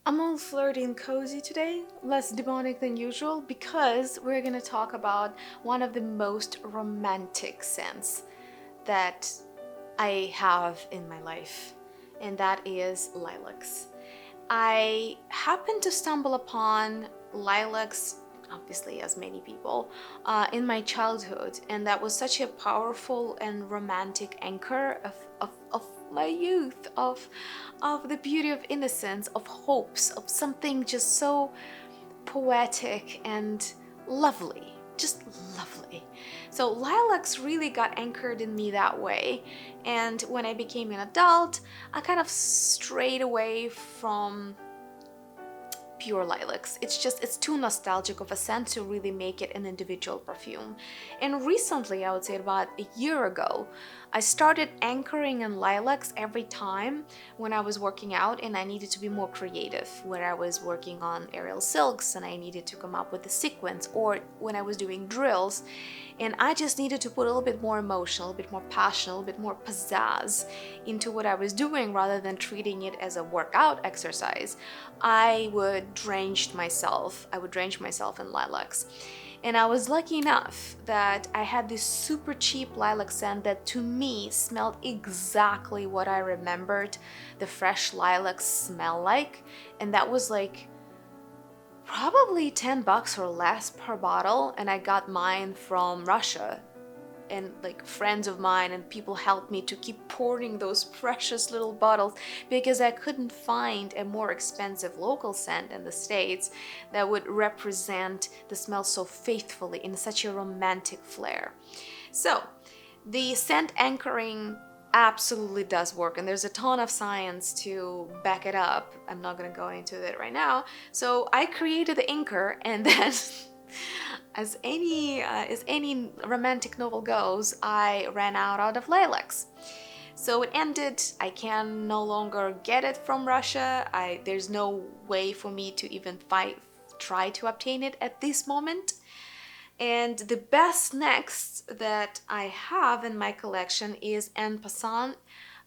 I'm all flirty and cozy today, less demonic than usual, because we're gonna talk about one of the most romantic scents that I have in my life, and that is lilacs. I happened to stumble upon lilacs, obviously, as many people, in my childhood, and that was such a powerful and romantic anchor of my youth, of the beauty of innocence, of hopes, of something just so poetic and lovely, just lovely. So lilacs really got anchored in me that way, and when I became an adult, I kind of strayed away from pure lilacs. It's too nostalgic of a scent to really make it an individual perfume. And recently, I would say about a year ago, I started anchoring in lilacs every time when I was working out and I needed to be more creative, when I was working on aerial silks and I needed to come up with a sequence, or when I was doing drills and I just needed to put a little bit more emotion, a little bit more passion, a little bit more pizzazz into what I was doing rather than treating it as a workout exercise. I would drench myself in lilacs. And I was lucky enough that I had this super cheap lilac scent that to me smelled exactly what I remembered the fresh lilacs smell like. And that was like probably $10 or less per bottle, and I got mine from Russia. And like friends of mine and people helped me to keep pouring those precious little bottles because I couldn't find a more expensive local scent in the States that would represent the smell so faithfully in such a romantic flair. So the scent anchoring absolutely does work, and there's a ton of science to back it up. I'm not going to go into it right now. So I created the anchor, and then as any romantic novel goes, I ran out of lilacs. So it ended. I can no longer get it from Russia. There's no way for me to even try to obtain it at this moment. And the best next that I have in my collection is En Passant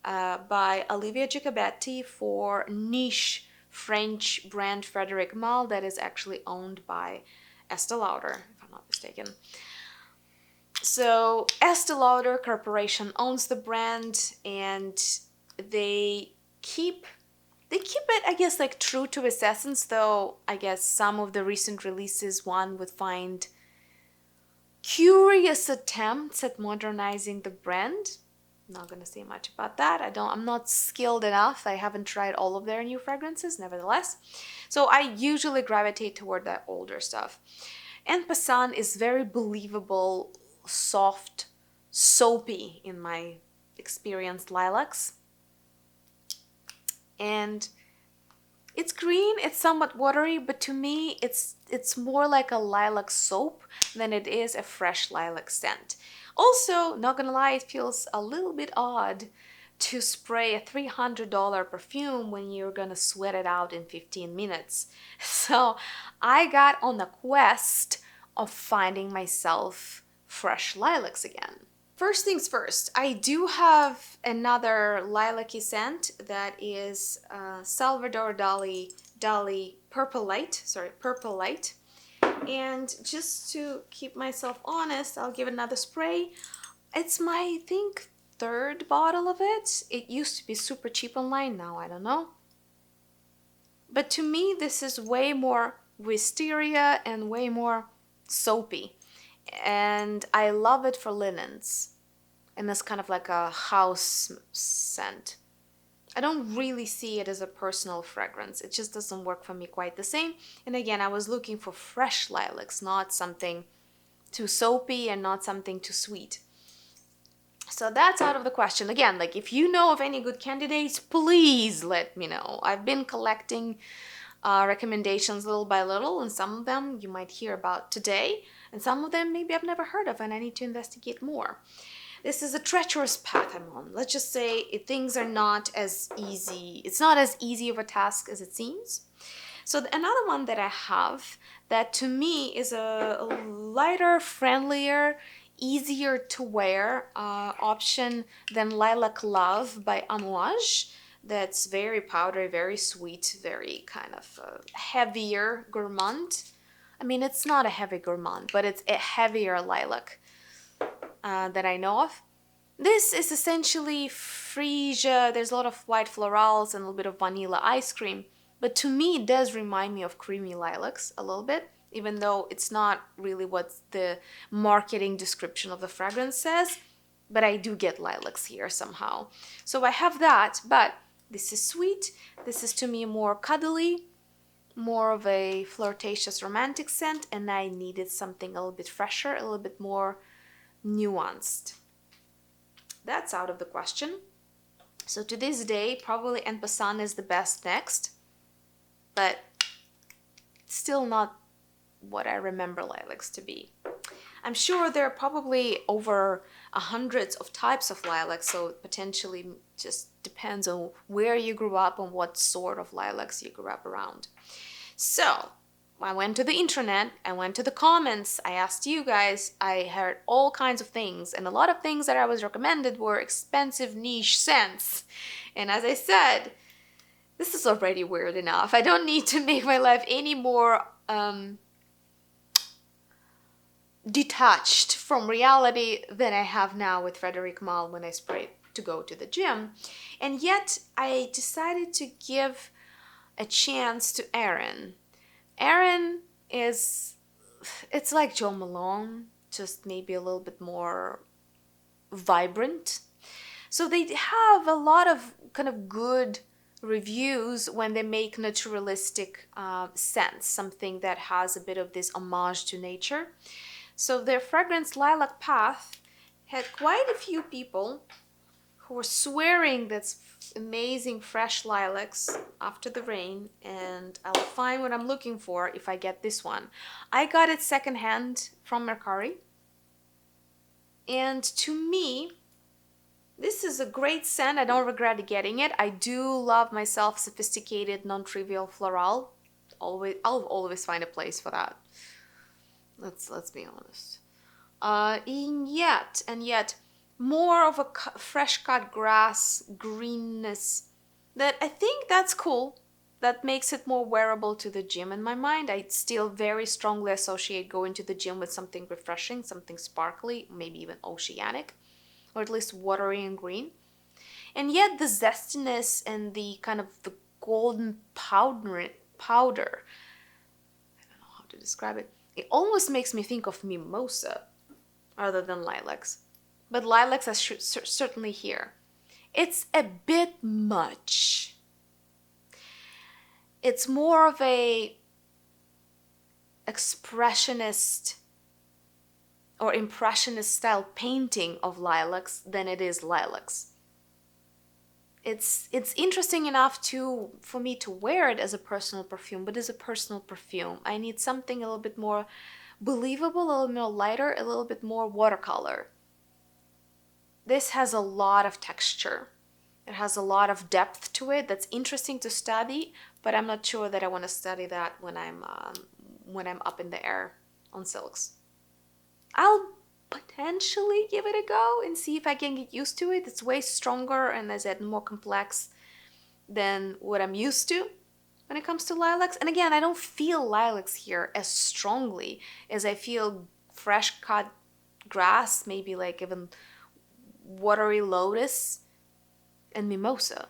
by Olivia Giacobetti for niche French brand Frederic Malle that is actually owned by Estee Lauder, if I'm not mistaken. So Estee Lauder Corporation owns the brand, and they keep it, I guess, like true to its essence, though I guess some of the recent releases one would find curious attempts at modernizing the brand. I'm not gonna say much about that. I'm not skilled enough. I haven't tried all of their new fragrances, nevertheless. So I usually gravitate toward that older stuff. En Passant is very believable, soft, soapy in my experienced lilacs. And it's green, it's somewhat watery, but to me it's more like a lilac soap than it is a fresh lilac scent. Also, not gonna lie, it feels a little bit odd to spray a $300 perfume when you're gonna sweat it out in 15 minutes. So I got on a quest of finding myself fresh lilacs again. First things first, I do have another lilac-y scent that is Salvador Dali Purplelight. And just to keep myself honest, I'll give another spray. It's my, I think, third bottle of it. It used to be super cheap online, now I don't know. But to me, this is way more wisteria and way more soapy. And I love it for linens. And it's kind of like a house scent. I don't really see it as a personal fragrance. It just doesn't work for me quite the same. And again, I was looking for fresh lilacs, not something too soapy and not something too sweet. So that's out of the question. Again, like if you know of any good candidates, please let me know. I've been collecting recommendations little by little, and some of them you might hear about today, and some of them maybe I've never heard of and I need to investigate more. This is a treacherous path I'm on. Let's just say things are not as easy. It's not as easy of a task as it seems. So another one that I have that to me is a lighter, friendlier, easier to wear option than Lilac Love by Amouage. that's very powdery, very sweet, very kind of heavier gourmand. I mean, it's not a heavy gourmand, but it's a heavier lilac that I know of. This is essentially Fraiche. There's a lot of white florals and a little bit of vanilla ice cream. But to me, it does remind me of creamy lilacs a little bit, even though it's not really what the marketing description of the fragrance says. But I do get lilacs here somehow. So I have that, but this is sweet. This is to me more cuddly, more of a flirtatious romantic scent, and I needed something a little bit fresher, a little bit more nuanced. That's out of the question. So to this day, probably Passant is the best next, but still not what I remember lilacs to be. I'm sure there are probably over hundreds of types of lilacs, so it potentially just depends on where you grew up and what sort of lilacs you grew up around. So I went to the internet, I went to the comments, I asked you guys, I heard all kinds of things, and a lot of things that I was recommended were expensive niche scents. And as I said, this is already weird enough. I don't need to make my life any more detached from reality than I have now with Frederic Malle when I spray to go to the gym. And yet I decided to give a chance to Aerin. Aerin is, it's like Jo Malone, just maybe a little bit more vibrant. So they have a lot of kind of good reviews when they make naturalistic scents, something that has a bit of this homage to nature. So their fragrance Lilac Path had quite a few people who were swearing that's amazing fresh lilacs after the rain, and I'll find what I'm looking for if I get this one. I got it secondhand from Mercari, and to me this is a great scent. I don't regret getting it. I do love myself sophisticated, non-trivial floral. I'll always find a place for that. Let's be honest. And yet, more of a fresh cut grass greenness that I think that's cool. That makes it more wearable to the gym in my mind. I still very strongly associate going to the gym with something refreshing, something sparkly, maybe even oceanic, or at least watery and green. And yet the zestiness and the kind of the golden powder, I don't know how to describe it. It almost makes me think of mimosa rather than lilacs. But lilacs are certainly here. It's a bit much. It's more of a expressionist or impressionist style painting of lilacs than it is lilacs. It's interesting enough for me to wear it as a personal perfume, but as a personal perfume, I need something a little bit more believable, a little more lighter, a little bit more watercolor. This has a lot of texture. It has a lot of depth to it that's interesting to study, but I'm not sure that I want to study that when I'm up in the air on silks. I'll potentially give it a go and see if I can get used to it. It's way stronger and as I said, more complex than what I'm used to when it comes to lilacs. And again, I don't feel lilacs here as strongly as I feel fresh cut grass, maybe like even watery lotus and mimosa.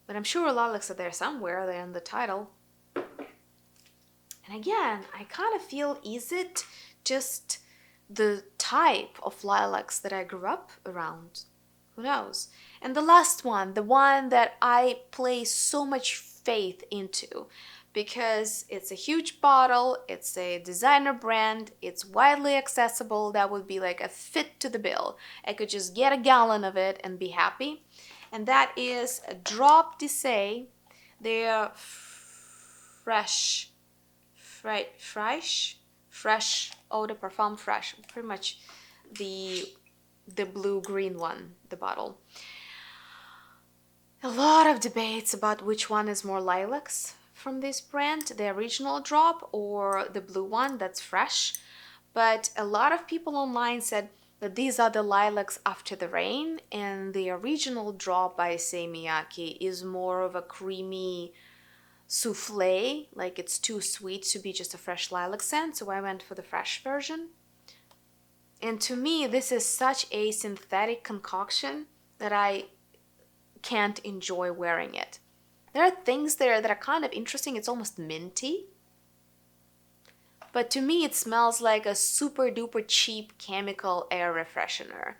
But I'm sure lilacs are there somewhere. They're in the title. And again, I kind of feel, is it just the type of lilacs that I grew up around? Who knows? And the last one, the one that I place so much faith into because it's a huge bottle, it's a designer brand, it's widely accessible, that would be like a fit to the bill. I could just get a gallon of it and be happy. And that is a Drop d'Issey. They're Fraiche eau de parfum Fraiche, pretty much the blue-green one, the bottle. A lot of debates about which one is more lilacs from this brand, the original drop or the blue one that's Fraiche. But a lot of people online said that these are the lilacs after the rain, and the original drop by Miyake is more of a creamy souffle, like it's too sweet to be just a fresh lilac scent, so I went for the fresh version. And to me, this is such a synthetic concoction that I can't enjoy wearing it. There are things there that are kind of interesting. It's almost minty. But to me, it smells like a super duper cheap chemical air refreshener.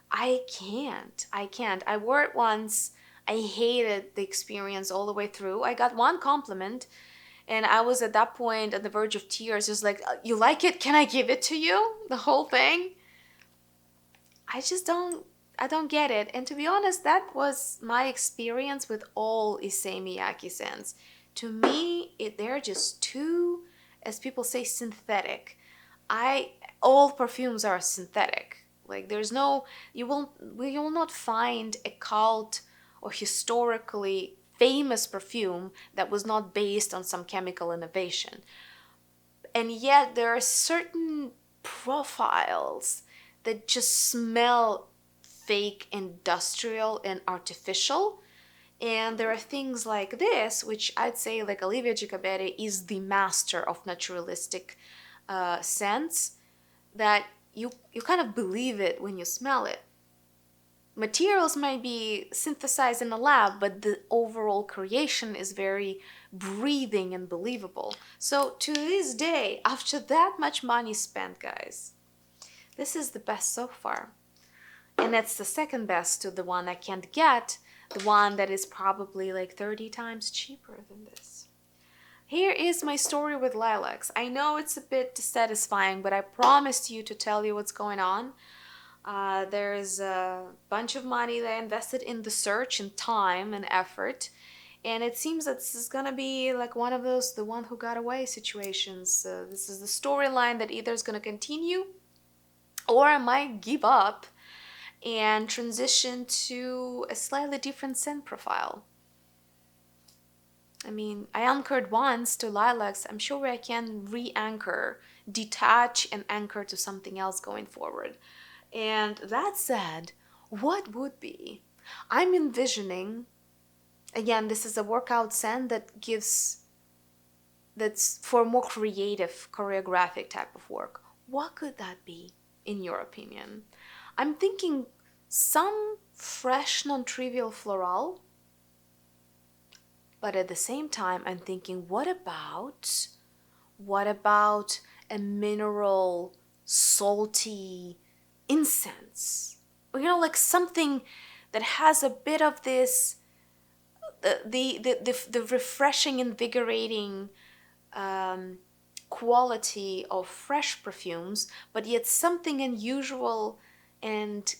I can't. I wore it once. I hated the experience all the way through. I got one compliment, and I was at that point at the verge of tears, just like, you like it? Can I give it to you? The whole thing. I don't get it. And to be honest, that was my experience with all Issey Miyake scents. To me, they're just too, as people say, synthetic. All perfumes are synthetic. Like there's no, you will not find a cult or historically famous perfume that was not based on some chemical innovation. And yet there are certain profiles that just smell fake, industrial, and artificial. And there are things like this, which I'd say like Olivia Giacobbe is the master of naturalistic scents, that you kind of believe it when you smell it. Materials might be synthesized in a lab, but the overall creation is very breathing and believable. So to this day, after that much money spent, guys, this is the best so far. And that's the second best to the one I can't get, the one that is probably like 30 times cheaper than this. Here is my story with lilacs. I know it's a bit dissatisfying, but I promised you to tell you what's going on. There's a bunch of money that I invested in the search and time and effort. And it seems that this is gonna be like one of those, the one who got away situations. This is the storyline that either is gonna continue or I might give up and transition to a slightly different scent profile. I mean, I anchored once to lilacs. I'm sure I can re-anchor, detach and anchor to something else going forward. And that said, what would be? I'm envisioning, again, this is a workout scent that's for more creative, choreographic type of work. What could that be, in your opinion? I'm thinking some fresh, non-trivial floral, but at the same time, I'm thinking, what about a mineral, salty incense? Or, like something that has a bit of this, the refreshing, invigorating quality of fresh perfumes, but yet something unusual and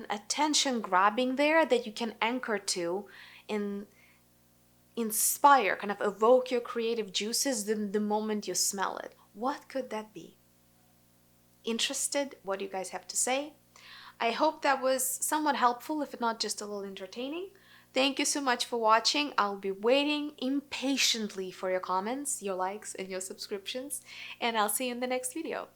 attention grabbing there that you can anchor to and inspire, kind of evoke your creative juices the moment you smell it. What could that be? Interested? What do you guys have to say? I hope that was somewhat helpful, if not just a little entertaining. Thank you so much for watching. I'll be waiting impatiently for your comments, your likes, and your subscriptions, and I'll see you in the next video.